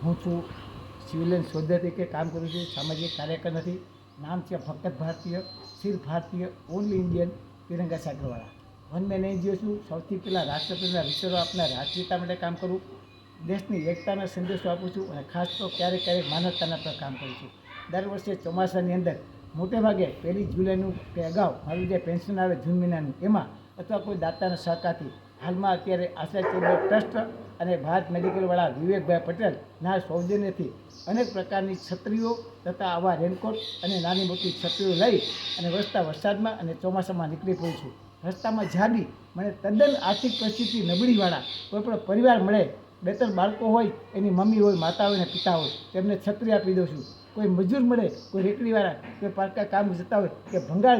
હું છું civilian soldier તરીકે કામ કરું છું, સામાજિક કાર્યકર નથી. નામ છે ફક્ત ભારતીય, સિર્ફ ભારતીય, ઓનલી ઇન્ડિયન, તિરંગા સાગરવાળા. વન મેન એનજીઓ છું. સૌથી પહેલાં રાષ્ટ્રપ્રેમના વિચારો આપનાર રાષ્ટ્રીયતા માટે કામ કરું, દેશની એકતાનો સંદેશો આપું છું અને ખાસ તો ક્યારેક ક્યારેક માનવતાના પર કામ કરું છું. દર વર્ષે ચોમાસાની અંદર મોટે ભાગે 1 જુલાઈનું કે અગાઉ મારું જે પેન્શન આવે જૂન મહિનાનું, એમાં અથવા કોઈ દાતાના સહકારથી હાલમાં અત્યારે આશ્રય ચેરિટેબલ ટ્રસ્ટ અને ભારત મેડિકલવાળા વિવેકભાઈ પટેલના સૌજન્યથી અનેક પ્રકારની છત્રીઓ તથા આવા રેનકોટ અને નાની મોટી છત્રીઓ લઈ અને વરસતા વરસાદમાં અને ચોમાસામાં નીકળી પડું છું. રસ્તામાં જાડી મને તદ્દન આર્થિક પરિસ્થિતિ નબળીવાળા કોઈ પણ પરિવાર મળે, 2-3 બાળકો હોય, એની મમ્મી હોય, માતા હોય ને પિતા હોય, તેમને છત્રી આપી દઉં છું. કોઈ મજૂર મળે, કોઈ રેકડીવાળા, કોઈ પારકા કામ જતા હોય કે ભંગાર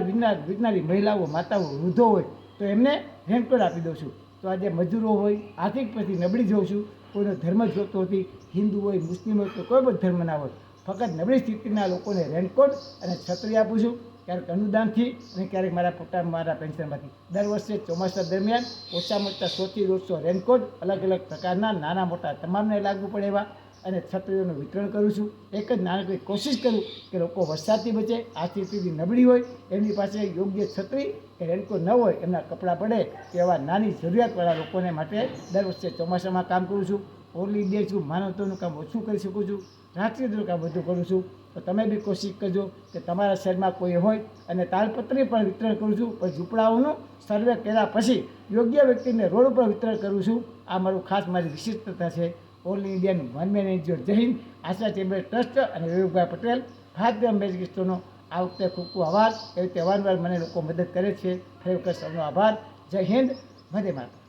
વિજ્ઞાની મહિલાઓ, માતાઓ, વૃદ્ધો હોય, તો એમને રેનકોટ આપી દઉં છું. તો આજે મજૂરો હોય, આર્થિક પરિસ્થિતિ નબળી જોઉં છું, કોઈનો ધર્મ જોતો નથી, હિન્દુ હોય, મુસ્લિમ હોય, તો કોઈ પણ ધર્મના હોય, ફક્ત નબળી સ્થિતિના લોકોને રેનકોટ અને છત્રી આપું છું. ક્યારેક અનુદાનથી અને ક્યારેક મારા પેન્શનમાંથી. દર વર્ષે ચોમાસા દરમિયાન ઓછામાં ઓછા 100થી 150 રેનકોટ અલગ અલગ પ્રકારના નાના મોટા તમામને લાગુ પડે એવા અને છત્રીઓનું વિતરણ કરું છું. એક જ નાનકડી કોશિશ કરું કે લોકો વરસાદથી બચે, આર્થિક સ્થિતિ નબળી હોય, એમની પાસે યોગ્ય છત્રી કે રેનકોટ ન હોય, એમના કપડાં પડે એવા નાની જરૂરિયાતવાળા લોકોને માટે દર વર્ષે ચોમાસામાં કામ કરું છું. ઓનલી ઇન્ડિયન છું, માનવતાનું કામ ઓછું કરી શકું છું, રાષ્ટ્રીયનું કામ વધુ કરું છું. તો તમે બી કોશિશ કરજો કે તમારા શહેરમાં કોઈ હોય, અને તાલપત્રી પણ વિતરણ કરું છું, પણ ઝૂંપડાઓનું સર્વે કર્યા પછી યોગ્ય વ્યક્તિને રોડ ઉપર વિતરણ કરું છું. આ મારું ખાસ મારી વિશિષ્ટતા છે. Only Indian one man NGO. જય હિન્દ. આશા ચેરિટેબલ ટ્રસ્ટ અને વિવેકભાઈ પટેલ, ભારતીય મેજિસ્ટ્રોનો આ વખતે ખૂબ ખૂબ આભાર. એ રીતે વારંવાર મને લોકો મદદ કરે છે. ખરેખર સૌનો આભાર. જય હિન્દ. વંદે માતરમ.